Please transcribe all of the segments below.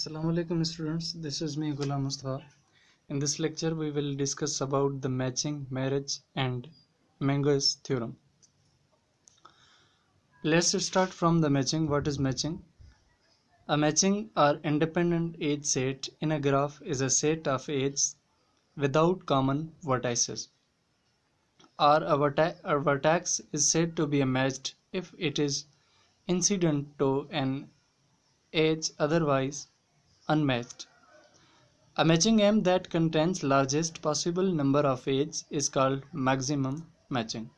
Assalamu alaikum students, this is me Ghulam Mustafa. In this lecture we will discuss about the matching, marriage and Menger's theorem. Let's start from the matching. What is matching? A matching or independent edge set in a graph is a set of edges without common vertices. Or a vertex is said to be matched if it is incident to an edge otherwise unmatched. A matching M that contains largest possible number of edges is called maximum matching.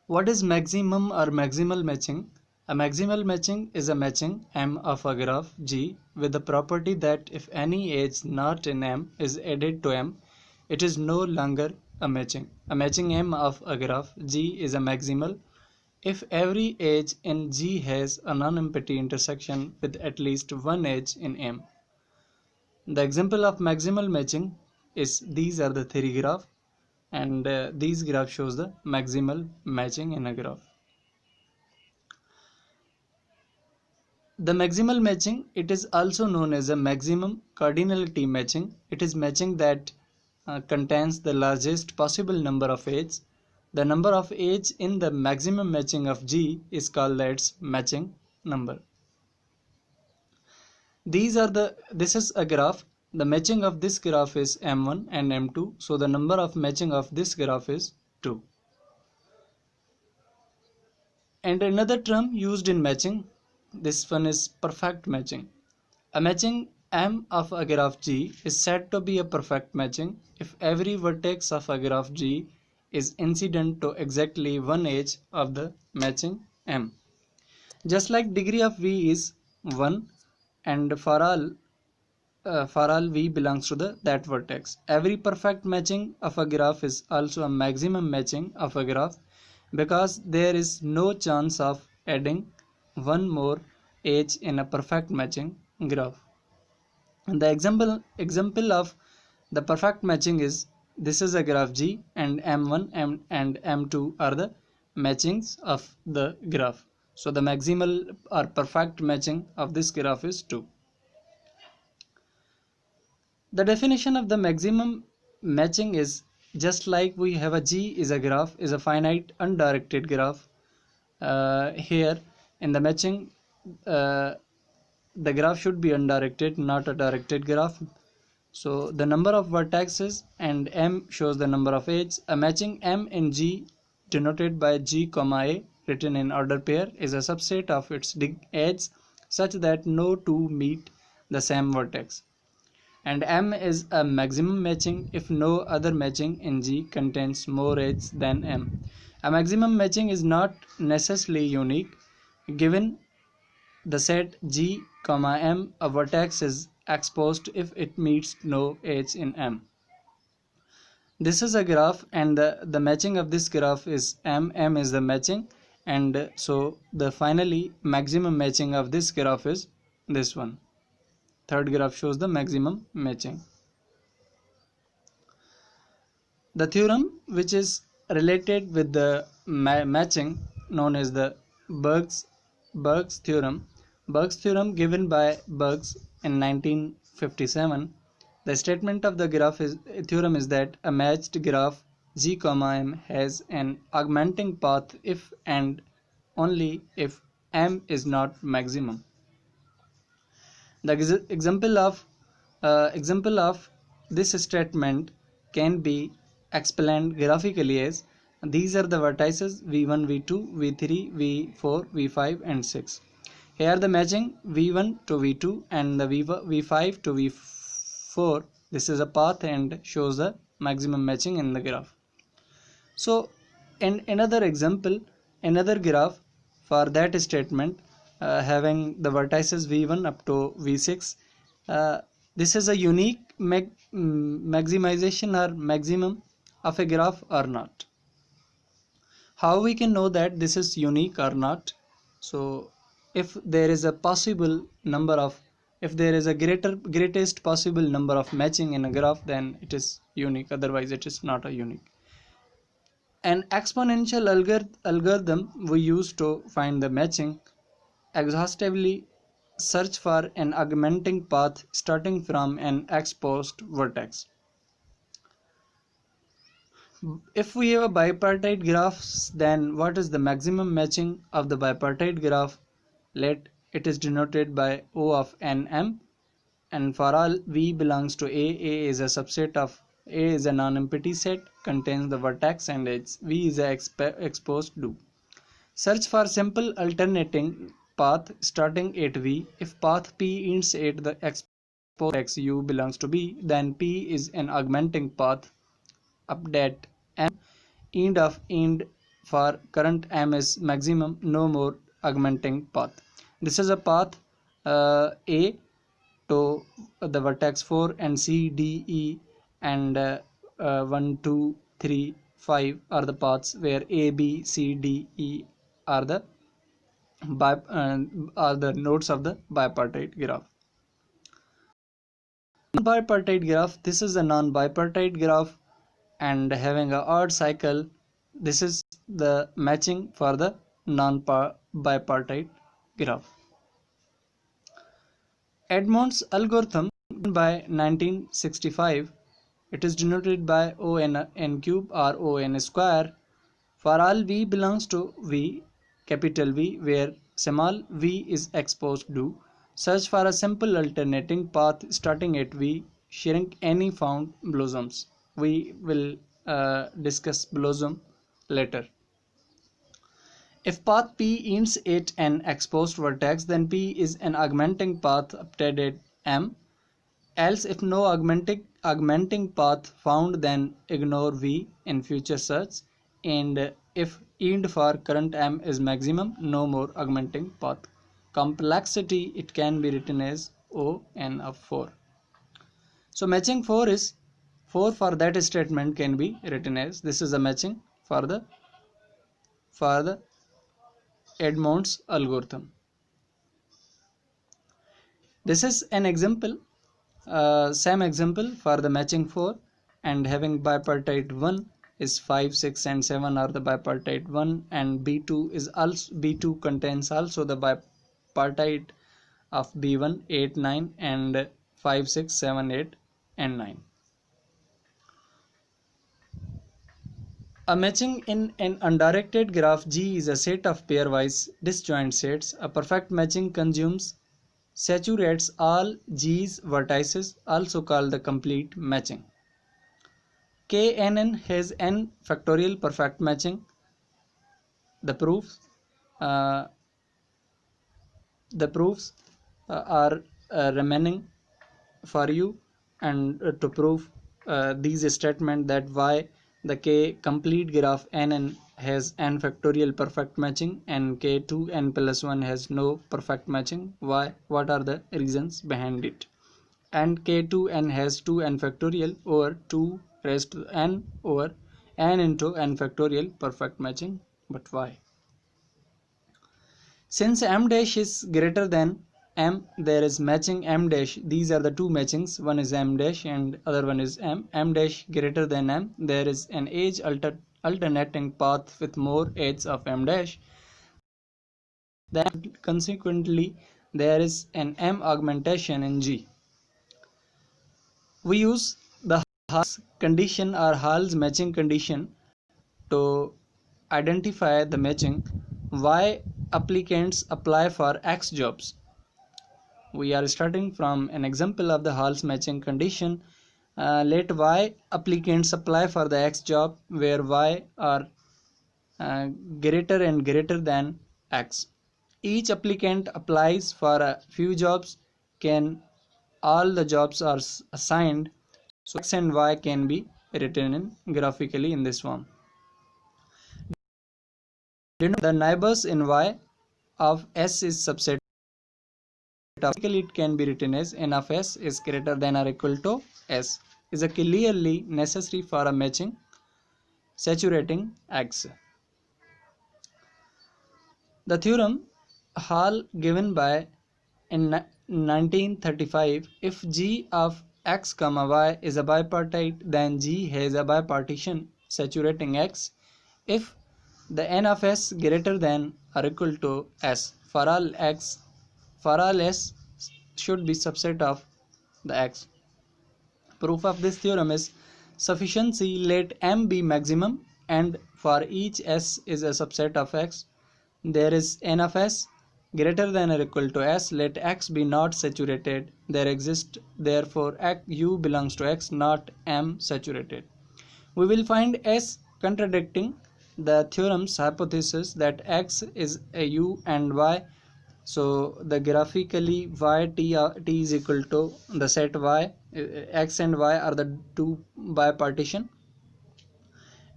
What is maximum or maximal matching? A maximal matching is a matching M of a graph G with the property that if any edge not in M is added to M, it is no longer a matching. A matching M of a graph G is a maximal if every edge in G has a non-empty intersection with at least one edge in M. The example of maximal matching is these are the three graph, and these graph shows the maximal matching in a graph. The maximal matching, it is also known as a maximum cardinality matching. It is matching that contains the largest possible number of edges. The number of edges in the maximum matching of G is called its matching number. This is a graph. The matching of this graph is M1 and M2, so the number of matching of this graph is 2. And another term used in matching, this one is perfect matching. A matching M of a graph G is said to be a perfect matching if every vertex of a graph G is incident to exactly one edge of the matching M. Just like degree of V is 1 and for all V belongs to that vertex. Every perfect matching of a graph is also a maximum matching of a graph because there is no chance of adding one more edge in a perfect matching graph. And the example of the perfect matching is this is a graph G and M1 and M2 are the matchings of the graph. So the maximal or perfect matching of this graph is 2. The definition of the maximum matching is just like we have a G is a graph, is a finite undirected graph. Here in the matching, the graph should be undirected, not a directed graph. So the number of vertices and M shows the number of edges. A matching M in G denoted by G, A written in order pair is a subset of its edges such that no two meet the same vertex. And M is a maximum matching if no other matching in G contains more edges than M. A maximum matching is not necessarily unique. Given the set G, M, a vertex is exposed if it meets no edge in M. This is a graph and the matching of this graph is M is the matching, and so the finally maximum matching of this graph is this one. Third graph shows the maximum matching. The theorem which is related with the matching known as the Burke's theorem. Burke's theorem given by Burke in 1957. The statement of the theorem is that a matched graph G, M has an augmenting path if and only if M is not maximum. The example of this statement can be explained graphically as these are the vertices V1, V2, V3, V4, V5 and 6. Here the matching V1 to V2 and the V5 to V4. This is a path and shows the maximum matching in the graph. So in another example, another graph for that statement having the vertices V1 up to V6. This is a unique maximization or maximum of a graph or not. How we can know that this is unique or not? So if there is a possible number of, if there is a greatest possible number of matching in a graph, then it is unique, otherwise it is not a unique. An exponential algorithm we use to find the matching exhaustively search for an augmenting path starting from an exposed vertex. If we have a bipartite graph, then what is the maximum matching of the bipartite graph? Let it is denoted by O of nm, and for all V belongs to A is a subset of A is a non-empty set, contains the vertex, and its V is a exposed loop. Search for simple alternating path starting at V. If path P ends at the exposed vertex U belongs to B, then P is an augmenting path. Update M. End for current M is maximum, no more augmenting path. This is a path A to the vertex 4 and C, D, E, and 1, 2, 3, 5 are the paths where A, B, C, D, E are the nodes of the bipartite graph. Non-bipartite graph. This is a non-bipartite graph and having a odd cycle. This is the matching for the non-bipartite graph. Edmonds algorithm by 1965. It is denoted by ON cube or ON square. For all V belongs to V, capital V, where small v is exposed to, search for a simple alternating path starting at V, shrink any found blossoms. We will discuss blossom later. If path P ends at an exposed vertex, then P is an augmenting path updated at M. Else, if no augmenting path found, then ignore V in future search. And if end for current M is maximum, no more augmenting path. Complexity, it can be written as O(n) of 4. So matching 4 is 4 for that statement can be written as, this is a matching for the Edmonds algorithm. This is an example, same example for the matching 4, and having bipartite 1 is 5, 6 and 7 are the bipartite 1, and B2 is also, B2 contains also the bipartite of B1, 8, 9 and 5, 6, 7, 8 and 9. A matching in an undirected graph G is a set of pairwise disjoint sets. A perfect matching consumes saturates all G's vertices, also called the complete matching. KNN has n factorial perfect matching. The proofs are remaining for you, and to prove these statements that why the K complete graph NN has n factorial perfect matching and K2n plus 1 has no perfect matching. Why? What are the reasons behind it? And K2n has 2n factorial over 2 raised to n over n into n factorial perfect matching. But why? Since m dash is greater than m, there is matching m dash. These are the two matchings. One is m dash and other one is m. M dash greater than m. There is an edge alternating path with more edges of m dash. Then consequently, there is an m augmentation in G. We use the Hall's condition or Hall's matching condition to identify the matching. Why applicants apply for X jobs. We are starting from an example of the Hall's matching condition. Let Y applicants apply for the X job where Y are greater and greater than X. Each applicant applies for a few jobs. Can all the jobs are assigned, so X and Y can be written in graphically in this form. The neighbors in Y of S is subset. It can be written as n of S is greater than or equal to S is a clearly necessary for a matching saturating X. The theorem Hall given by in 1935, if G of X, Y is a bipartite, then G has a bipartition saturating X. If the n of S greater than or equal to S for all X, for all S should be subset of the X. Proof of this theorem is sufficiency. Let M be maximum and for each S is a subset of X. There is n of S greater than or equal to S. Let X be not saturated. There exists therefore U belongs to X, not M saturated. We will find S contradicting the theorem's hypothesis that X is a U and Y. So the graphically t is equal to the set Y. X and Y are the two bipartition,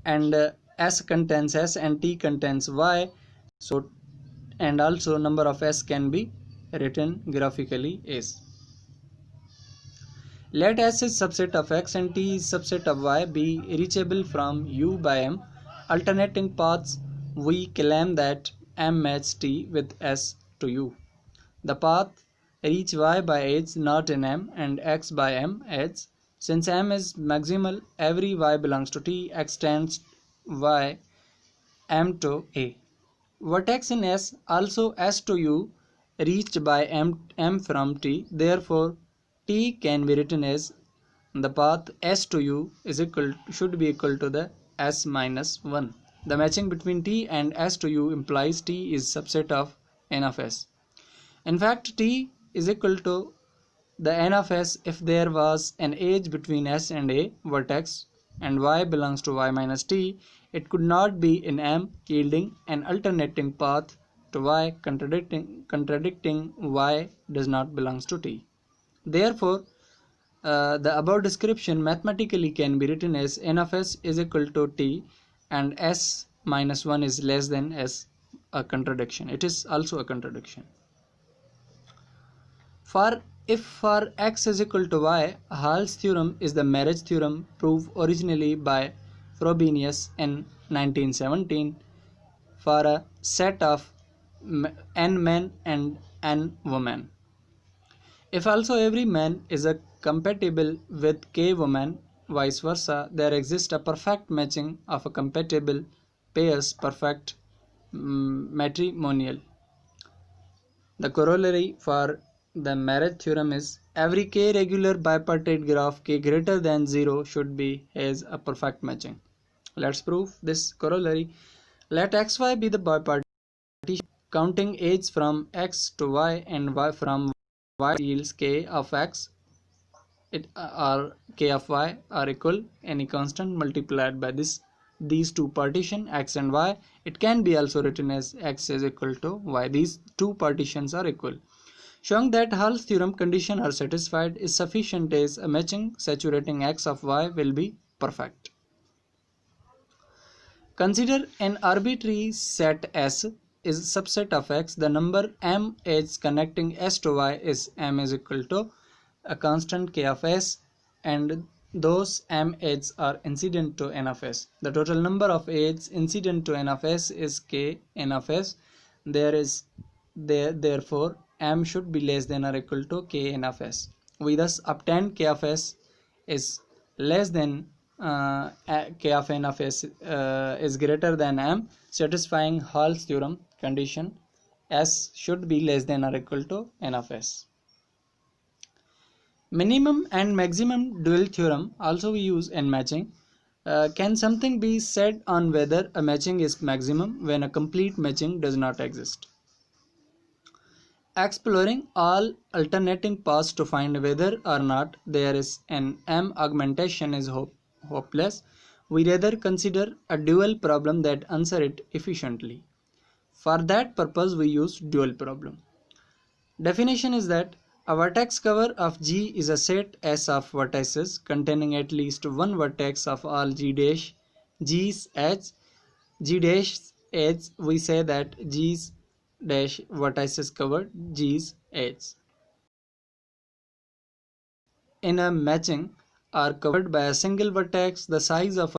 and S contains S and T contains Y. So and also number of S can be written graphically as. Let S is subset of X and T is subset of Y be reachable from U by M. Alternating paths, we claim that M matches T with S to U. The path reach Y by H not in M and X by M H. Since M is maximal, every Y belongs to T extends Y M to A. Vertex in S also S to U reached by M from T. Therefore, T can be written as the path S to U is should be equal to the S minus 1. The matching between T and S to U implies T is subset of N of S. In fact, T is equal to the N of S if there was an edge between S and A vertex and Y belongs to Y minus T. It could not be in M, yielding an alternating path to Y contradicting Y does not belongs to T. Therefore, the above description mathematically can be written as N of S is equal to T and S minus 1 is less than S, a contradiction. It is also a contradiction. If for X is equal to Y, Hall's theorem is the marriage theorem proved originally by Frobenius in 1917 for a set of n men and n women. If also every man is compatible with k women, vice versa, there exists a perfect matching of a compatible pairs, perfect matrimonial. The corollary for the marriage theorem is every k regular bipartite graph k greater than 0 should be has a perfect matching. Let's prove this corollary. Let xy be the bipartite counting edges from x to y and y from y yields k of x or k of y are equal any constant multiplied by these two partition x and y. It can be also written as x is equal to y. These two partitions are equal. Showing that Hall's theorem condition are satisfied is sufficient as a matching saturating x of y will be perfect. Consider an arbitrary set S is subset of X. The number M edges connecting S to Y is M is equal to a constant K of S and those M edges are incident to N of S. The total number of edges incident to N of S is K N of S. Therefore M should be less than or equal to K N of S. We thus obtain K of S is less than K of N of S is greater than M, satisfying Hall's theorem condition S should be less than or equal to N of S. Minimum and maximum dual theorem also we use in matching. Can something be said on whether a matching is maximum when a complete matching does not exist? Exploring all alternating paths to find whether or not there is an M augmentation is hopeless. We rather consider a dual problem that answer it efficiently. For that purpose we use dual problem. Definition is that a vertex cover of G is a set S of vertices containing at least one vertex of all G's edge. G dash edge, we say that G's dash vertices cover G's edge. In a matching are covered by a single vertex. The size of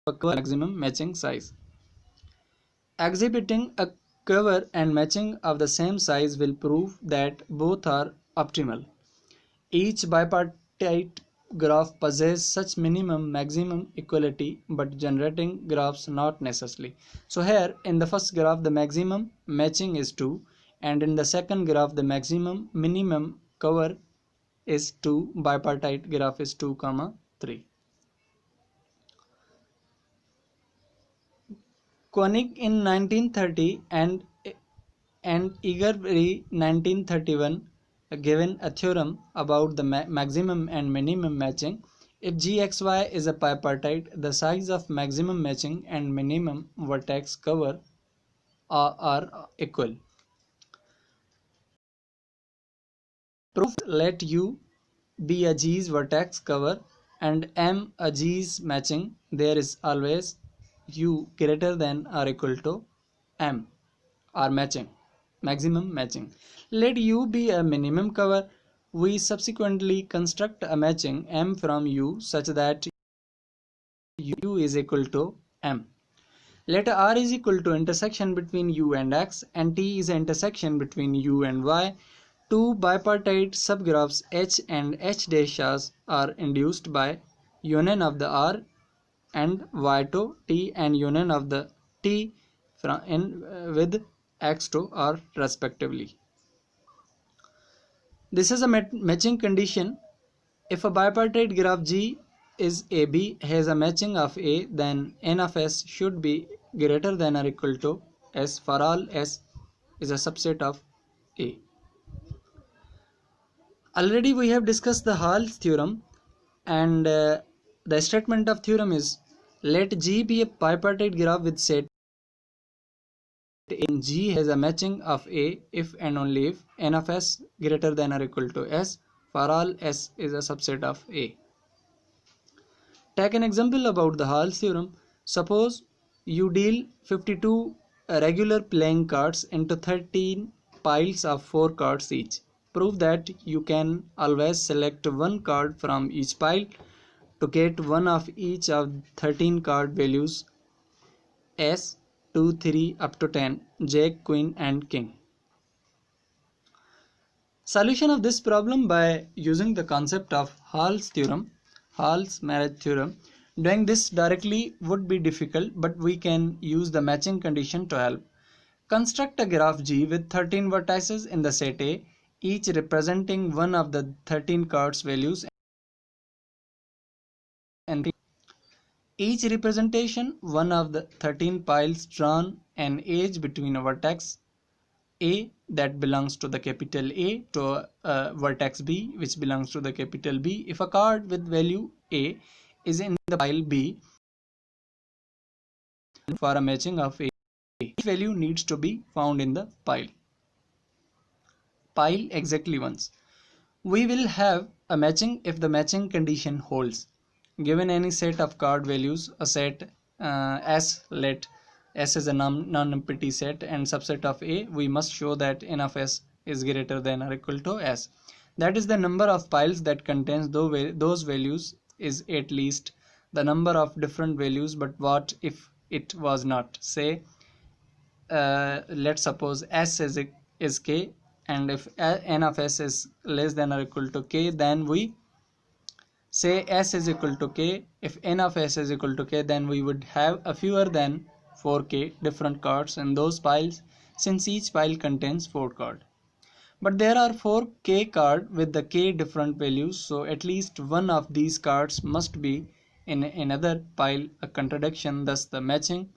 a cover maximum matching size. Exhibiting a cover and matching of the same size will prove that both are optimal. Each bipartite graph possesses such minimum maximum equality, but generating graphs not necessarily. So here in the first graph the maximum matching is 2. and in the second graph the maximum minimum cover is 2, bipartite graph is 2, 3. Koenig in 1930 and Egerberry 1931 given a theorem about the maximum and minimum matching. If GXY is a bipartite, the size of maximum matching and minimum vertex cover are equal. Proof: let U be a G's vertex cover and M a G's matching, there is always U greater than or equal to M or matching, maximum matching. Let U be a minimum cover. We subsequently construct a matching M from U such that U is equal to M. Let R is equal to intersection between U and X and T is an intersection between U and Y. Two bipartite subgraphs H and H dash are induced by union of the R and Y to T and union of the T with X to R respectively. This is a matching condition. If a bipartite graph G is AB has a matching of A, then n of S should be greater than or equal to S for all S is a subset of A. Already we have discussed the Hall's theorem, and the statement of theorem is let G be a bipartite graph with set in G has a matching of A if and only if n of S greater than or equal to S for all S is a subset of A. Take an example about the Hall's theorem. Suppose you deal 52 regular playing cards into 13 piles of 4 cards each. Prove that you can always select one card from each pile to get one of each of 13 card values S, 2, 3 up to 10, Jack, Queen and King. Solution of this problem by using the concept of Hall's theorem, Hall's marriage theorem. Doing this directly would be difficult, but we can use the matching condition to help. Construct a graph G with 13 vertices in the set A, each representing one of the 13 cards values and each representation one of the 13 piles drawn an edge between a vertex A that belongs to the capital A to a vertex B which belongs to the capital B. If a card with value A is in the pile B, for a matching of A, each value needs to be found in the pile exactly once. We will have a matching if the matching condition holds. Given any set of card values, a set S, let S is a non-empty set and subset of A, we must show that n of S is greater than or equal to S. That is the number of piles that contains those values is at least the number of different values. But what if it was not? Say let's suppose S is K, and if n of S is less than or equal to K, then we say S is equal to K. If n of S is equal to K, then we would have a fewer than 4K different cards in those piles, since each pile contains 4 cards. But there are 4K cards with the K different values, so at least one of these cards must be in another pile, a contradiction. Thus the matching